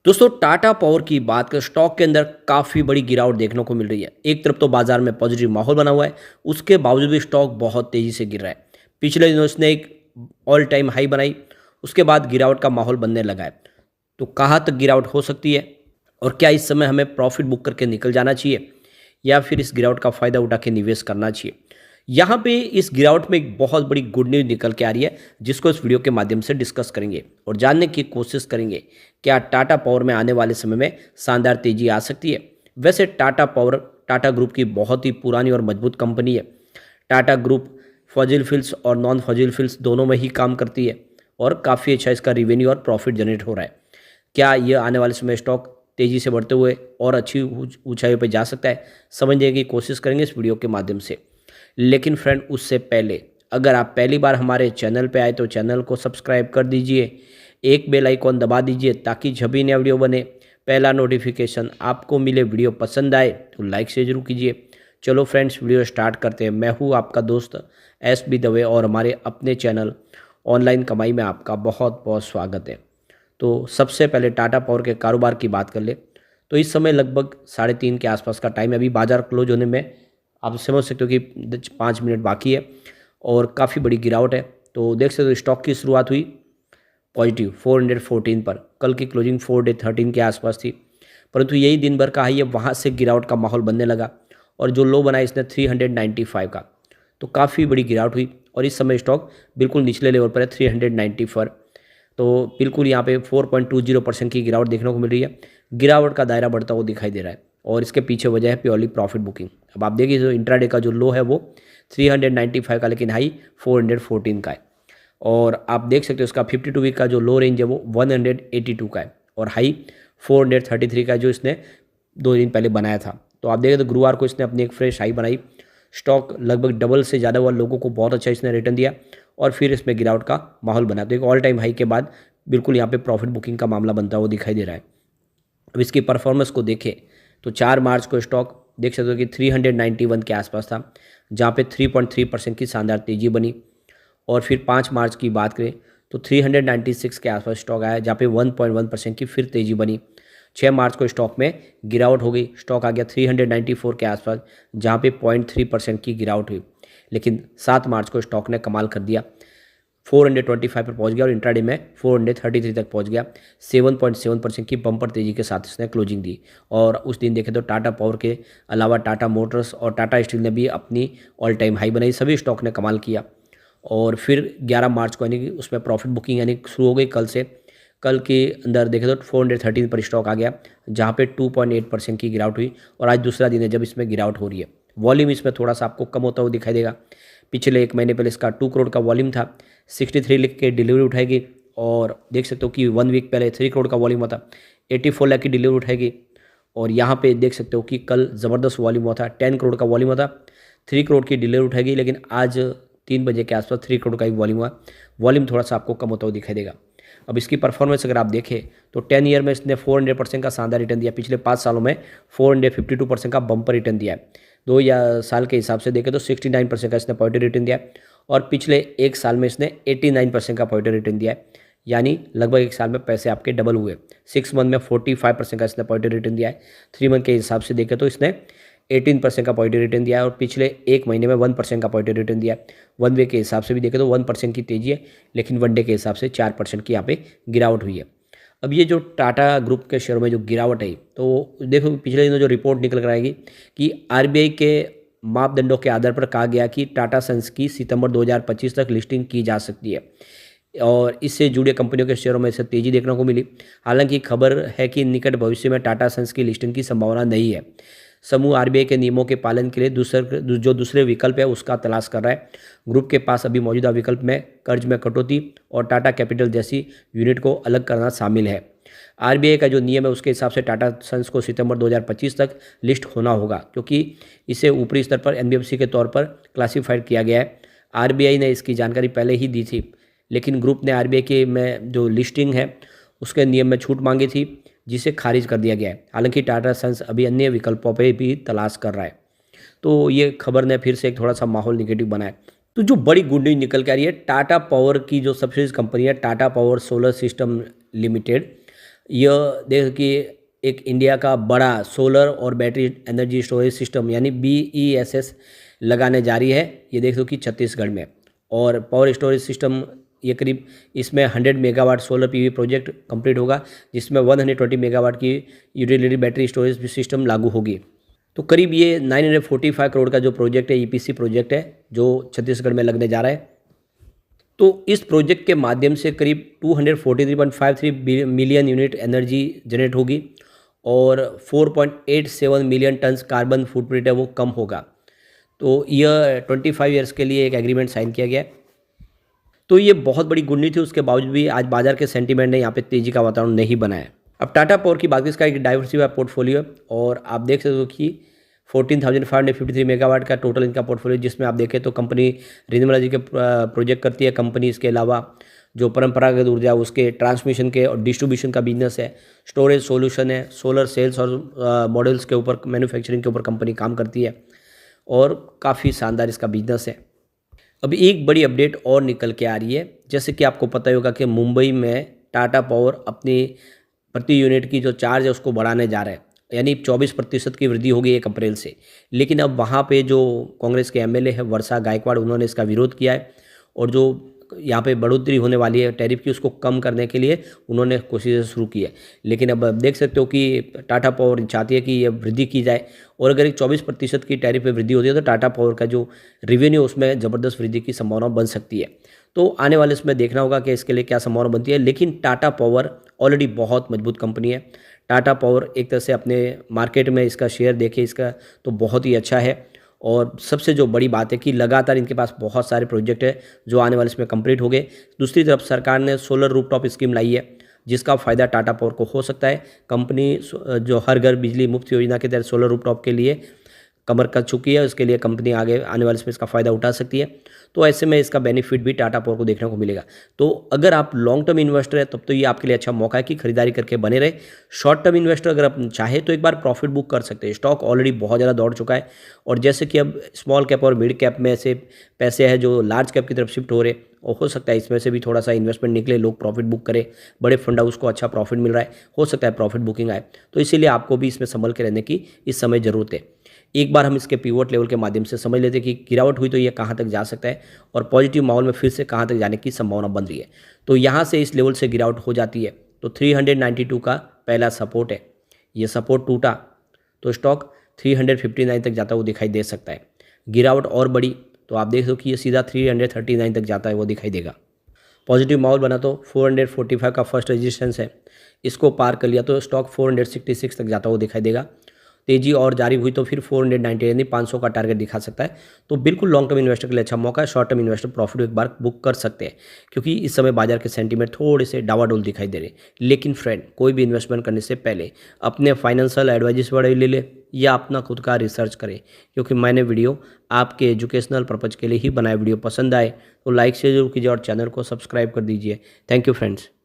दोस्तों टाटा पावर की बात करें स्टॉक के अंदर काफ़ी बड़ी गिरावट देखने को मिल रही है। एक तरफ तो बाजार में पॉजिटिव माहौल बना हुआ है, उसके बावजूद भी स्टॉक बहुत तेज़ी से गिर रहा है। पिछले दिनों इसने एक ऑल टाइम हाई बनाई, उसके बाद गिरावट का माहौल बनने लगा है। तो कहाँ तक गिरावट हो सकती है और क्या इस समय हमें प्रॉफिट बुक करके निकल जाना चाहिए या फिर इस गिरावट का फ़ायदा उठा के निवेश करना चाहिए? यहाँ पे इस गिरावट में एक बहुत बड़ी गुड न्यूज़ निकल के आ रही है, जिसको इस वीडियो के माध्यम से डिस्कस करेंगे और जानने की कोशिश करेंगे क्या टाटा पावर में आने वाले समय में शानदार तेजी आ सकती है। वैसे टाटा पावर टाटा ग्रुप की बहुत ही पुरानी और मजबूत कंपनी है। टाटा ग्रुप फॉजिल फ्यूल्स और नॉन फॉजिल फ्यूल्स दोनों में ही काम करती है और काफ़ी अच्छा इसका रिवेन्यू और प्रॉफिट जनरेट हो रहा है। क्या ये आने वाले समय स्टॉक तेज़ी से बढ़ते हुए और अच्छी ऊंचाइयों पर जा सकता है, समझने की कोशिश करेंगे इस वीडियो के माध्यम से। लेकिन फ्रेंड उससे पहले अगर आप पहली बार हमारे चैनल पे आए तो चैनल को सब्सक्राइब कर दीजिए, एक बेल आइकॉन दबा दीजिए ताकि जब भी नया वीडियो बने पहला नोटिफिकेशन आपको मिले। वीडियो पसंद आए तो लाइक से जरूर कीजिए। चलो फ्रेंड्स वीडियो स्टार्ट करते हैं। मैं हूँ आपका दोस्त एस बी दवे और हमारे अपने चैनल ऑनलाइन कमाई में आपका बहुत बहुत स्वागत है। तो सबसे पहले टाटा पावर के कारोबार की बात कर ले तो इस समय लगभग 3:30 के आसपास का टाइम है। अभी बाजार क्लोज होने में आप समझ सकते हो कि 5 मिनट बाकी है और काफ़ी बड़ी गिरावट है। तो देख सकते हो स्टॉक की शुरुआत हुई पॉजिटिव 414 पर, कल की क्लोजिंग 413 के आसपास थी, परंतु यही दिन भर का हाई है, वहाँ से गिरावट का माहौल बनने लगा और जो लो बनाया इसने 395 का। तो काफ़ी बड़ी गिरावट हुई और इस समय स्टॉक बिल्कुल निचले लेवल पर है 390 पर। तो बिल्कुल यहाँ पे 4.20% की गिरावट देखने को मिल रही है। गिरावट का दायरा बढ़ता हुआ दिखाई दे रहा है और इसके पीछे वजह है प्योरली प्रॉफिट बुकिंग। अब आप देखिए जो इंट्राडे का जो लो है वो 395 का, लेकिन हाई 414 का है। और आप देख सकते हो इसका 52 वीक का जो लो रेंज है वो 182 का है और हाई 433 का है जो इसने 2 दिन पहले बनाया था। तो आप देखें तो गुरुवार को इसने अपनी एक फ्रेश हाई बनाई। स्टॉक लगभग डबल से ज़्यादा हुआ, लोगों को बहुत अच्छा इसने रिटर्न दिया और फिर इसमें गिरावट का माहौल बना। तो एक ऑल टाइम हाई के बाद बिल्कुल यहाँ पे प्रॉफिट बुकिंग का मामला बनता हुआ दिखाई दे रहा है। अब इसकी परफॉर्मेंस को देखें तो 4 मार्च को स्टॉक देख सकते हो कि 391 के आसपास था, जहाँ पे 3.3% की शानदार तेजी बनी। और फिर 5 मार्च की बात करें तो 396 के आसपास स्टॉक आया, जहाँ पे 1.1% की फिर तेजी बनी। 6 मार्च को स्टॉक में गिरावट हो गई, स्टॉक आ गया 394 के आसपास, जहाँ पे 0.3% की गिरावट हुई। लेकिन 7 मार्च को स्टॉक ने कमाल कर दिया, 425 पर पहुंच गया और इंट्राडे में 433 तक पहुंच गया। 7.7% की बम्पर तेजी के साथ इसने क्लोजिंग दी। और उस दिन देखें तो टाटा पावर के अलावा टाटा मोटर्स और टाटा स्टील ने भी अपनी ऑल टाइम हाई बनाई, सभी स्टॉक ने कमाल किया। और फिर 11 मार्च को यानी कि उसमें प्रॉफिट बुकिंग यानी शुरू हो गई कल से। कल के अंदर देखें तो 413 पर स्टॉक आ गया, जहाँ पे 2.8% की गिरावट हुई और आज दूसरा दिन है जब इसमें गिरावट हो रही है। वॉल्यूम इसमें थोड़ा सा आपको कम होता हुआ दिखाई देगा। पिछले 1 महीने पहले इसका 2 करोड़ का वॉल्यूम था, 63 लिख के डिलीवरी उठाएगी। और देख सकते हो कि 1 वीक पहले 3 करोड़ का वॉल्यूम हुआ था, 84 लाख की डिलीवरी उठाएगी। और यहाँ पे देख सकते हो कि कल ज़बरदस्त वॉल्यूम हुआ था, 10 करोड़ का वॉल्यूम हुआ था, 3 करोड़ की डिलीवरी उठाएगी। लेकिन आज 3 बजे के आसपास 3 करोड़ का ही वॉल्यूम हुआ, वॉल्यूम थोड़ा सा आपको कम होता हुआ दिखाई देगा। अब इसकी परफॉर्मेंस अगर आप देखें तो 10 ईयर में इसने 400% का शानदार रिटर्न दिया। पिछले 5 सालों में 452% का बम्पर रिटर्न दिया है। 2 साल के हिसाब से देखें तो 69% का इसने पॉजिटिव रिटर्न दिया है और पिछले 1 साल में इसने 89% का पॉजिटिव रिटर्न दिया है, यानी लगभग 1 साल में पैसे आपके डबल हुए। 6 मंथ में 45% का इसने पॉजिटिव रिटर्न दिया है। 3 मंथ के हिसाब से देखें तो इसने 18% का पॉजिटिव रिटर्न दिया है और पिछले 1 महीने में 1% का पॉजिटिव रिटर्न दिया है। 1 डे के हिसाब से भी देखें तो 1% की तेजी है, लेकिन 1 डे के हिसाब से 4% की यहाँ पे गिरावट हुई है। अब ये जो टाटा ग्रुप के शेयरों में जो गिरावट है, तो देखो पिछले दिनों जो रिपोर्ट निकल कर आएगी कि आरबीआई के मापदंडों के आधार पर कहा गया कि टाटा सन्स की सितंबर 2025 तक लिस्टिंग की जा सकती है और इससे जुड़े कंपनियों के शेयरों में से तेजी देखने को मिली। हालांकि खबर है कि निकट भविष्य में टाटा सन्स की लिस्टिंग की संभावना नहीं है। समूह आरबीआई के नियमों के पालन के लिए दूसरे विकल्प है उसका तलाश कर रहा है। ग्रुप के पास अभी मौजूदा विकल्प में कर्ज में कटौती और टाटा कैपिटल जैसी यूनिट को अलग करना शामिल है। आरबीआई का जो नियम है उसके हिसाब से टाटा सन्स को सितंबर 2025 तक लिस्ट होना होगा, क्योंकि इसे ऊपरी स्तर पर एनबीएफसी के तौर पर क्लासिफाइड किया गया है। आरबीआई ने इसकी जानकारी पहले ही दी थी, लेकिन ग्रुप ने आरबीआई के में जो लिस्टिंग है उसके नियम में छूट मांगी थी, जिसे खारिज कर दिया गया है। हालांकि टाटा सन्स अभी अन्य विकल्पों पर भी तलाश कर रहा है। तो ये खबर ने फिर से एक थोड़ा सा माहौल निगेटिव बनाया। तो जो बड़ी गुड न्यूज निकल के आ रही है, टाटा पावर की जो सब्सिडीज कंपनी है Tata power solar system limited, यह देख कि एक इंडिया का बड़ा सोलर और बैटरी एनर्जी स्टोरेज सिस्टम यानी BESS लगाने जा रही है। ये देख लो कि छत्तीसगढ़ में, और पावर स्टोरेज सिस्टम ये करीब इसमें 100 megawatt solar PV project complete होगा, जिसमें 120 मेगावाट की यूटिलिटी बैटरी स्टोरेज सिस्टम लागू होगी। तो करीब ये 945 करोड़ का जो प्रोजेक्ट है, EPC प्रोजेक्ट है, जो छत्तीसगढ़ में लगने जा रहा है। तो इस प्रोजेक्ट के माध्यम से करीब 243.53 मिलियन यूनिट एनर्जी जनरेट होगी और 4.87 मिलियन टन्स कार्बन फुटप्रिंट है वो कम होगा। तो यह 25 ईयर्स के लिए एक एग्रीमेंट साइन किया गया है। तो ये बहुत बड़ी गुड न्यूज़ थी, उसके बावजूद भी आज बाजार के सेंटीमेंट ने यहाँ पे तेज़ी का वातावरण नहीं बनाया। अब टाटा पावर की बात करें, इसका एक डाइवर्सिफाइड पोर्टफोलियो है और आप देख सकते हो कि 14,553 मेगावाट का टोटल इनका पोर्टफोलियो, जिसमें आप देखें तो कंपनी रिन्यूएबल एनर्जी के प्रोजेक्ट करती है। कंपनी इसके अलावा जो परंपरागत ऊर्जा उसके ट्रांसमिशन के और डिस्ट्रीब्यूशन का बिजनेस है, स्टोरेज सॉल्यूशन है, सोलर सेल्स और मॉडल्स के ऊपर मैन्युफैक्चरिंग के ऊपर कंपनी काम करती है और काफ़ी शानदार इसका बिजनेस है। अब एक बड़ी अपडेट और निकल के आ रही है, जैसे कि आपको पता ही होगा कि मुंबई में टाटा पावर अपनी प्रति यूनिट की जो चार्ज है उसको बढ़ाने जा रहा है, यानी 24% की वृद्धि होगी 1 अप्रैल से। लेकिन अब वहाँ पे जो कांग्रेस के MLA है वर्षा गायकवाड़, उन्होंने इसका विरोध किया है और जो यहाँ पे बढ़ोतरी होने वाली है टैरिफ की, उसको कम करने के लिए उन्होंने कोशिशें शुरू की है। लेकिन अब देख सकते हो कि टाटा पावर चाहती है कि ये वृद्धि की जाए, और अगर एक 24% की टैरिफ में वृद्धि होती है तो टाटा पावर का जो रेवेन्यू उसमें ज़बरदस्त वृद्धि की संभावना बन सकती है। तो आने वाले इसमें देखना होगा कि इसके लिए क्या संभावना बनती है। लेकिन टाटा पावर ऑलरेडी बहुत मजबूत कंपनी है। टाटा पावर एक तरह से अपने मार्केट में इसका शेयर देखे इसका तो बहुत ही अच्छा है, और सबसे जो बड़ी बात है कि लगातार इनके पास बहुत सारे प्रोजेक्ट है जो आने वाले इसमें कंप्लीट हो गए। दूसरी तरफ सरकार ने सोलर रूफटॉप स्कीम लाई है, जिसका फ़ायदा टाटा पावर को हो सकता है। कंपनी जो हर घर बिजली मुफ्त योजना के तहत सोलर रूफटॉप के लिए कमर कस चुकी है, उसके लिए कंपनी आगे आने वाले समय इसका फ़ायदा उठा सकती है। तो ऐसे में इसका बेनिफिट भी टाटा पावर को देखने को मिलेगा। तो अगर आप लॉन्ग टर्म इन्वेस्टर है तब तो ये आपके लिए अच्छा मौका है कि खरीदारी करके बने रहे। शॉर्ट टर्म इन्वेस्टर अगर आप चाहे तो एक बार प्रॉफिट बुक कर सकते हैं। स्टॉक ऑलरेडी बहुत ज़्यादा दौड़ चुका है, और जैसे कि अब स्मॉल कैप और मिड कैप में ऐसे पैसे हैं जो लार्ज कैप की तरफ शिफ्ट हो रहे, और हो सकता है इसमें से भी थोड़ा सा इन्वेस्टमेंट निकले, लोग प्रॉफिट बुक करें, बड़े फंड हाउस को अच्छा प्रॉफिट मिल रहा है, हो सकता है प्रॉफिट बुकिंग आए। तो इसीलिए आपको भी इसमें संभल के रहने की इस समय ज़रूरत है। एक बार हम इसके पिवट लेवल के माध्यम से समझ लेते हैं कि गिरावट हुई तो ये कहाँ तक जा सकता है, और पॉजिटिव माहौल में फिर से कहाँ तक जाने की संभावना बन रही है। तो यहाँ से इस लेवल से गिरावट हो जाती है तो 392 का पहला सपोर्ट है, ये सपोर्ट टूटा तो स्टॉक 359 तक जाता हुआ दिखाई दे सकता है। गिरावट और बड़ी तो आप देख दो कि ये सीधा 339 तक जाता है वो दिखाई देगा। पॉजिटिव माहौल बना तो 445 का फर्स्ट रेजिस्टेंस है, इसको पार कर लिया तो स्टॉक 466 तक जाता हुआ दिखाई देगा। तेजी और जारी हुई तो फिर 490 यानी 500 का टारगेट दिखा सकता है। तो बिल्कुल लॉन्ग टर्म इन्वेस्टर के लिए अच्छा मौका है। शॉर्ट टर्म इन्वेस्टर प्रॉफिट एक बार बुक कर सकते हैं, क्योंकि इस समय बाजार के सेंटीमेंट थोड़े से डावाडोल दिखाई दे रहे हैं। लेकिन फ्रेंड, कोई भी इन्वेस्टमेंट करने से पहले अपने फाइनेंशियल एडवाइजर्स बड़े ले ले या अपना खुद का रिसर्च करें, क्योंकि मैंने वीडियो आपके एजुकेशनल पर्पज़ के लिए ही बनाया। वीडियो पसंद आए तो लाइक शेयर जरूर कीजिए और चैनल को सब्सक्राइब कर दीजिए। Thank you friends.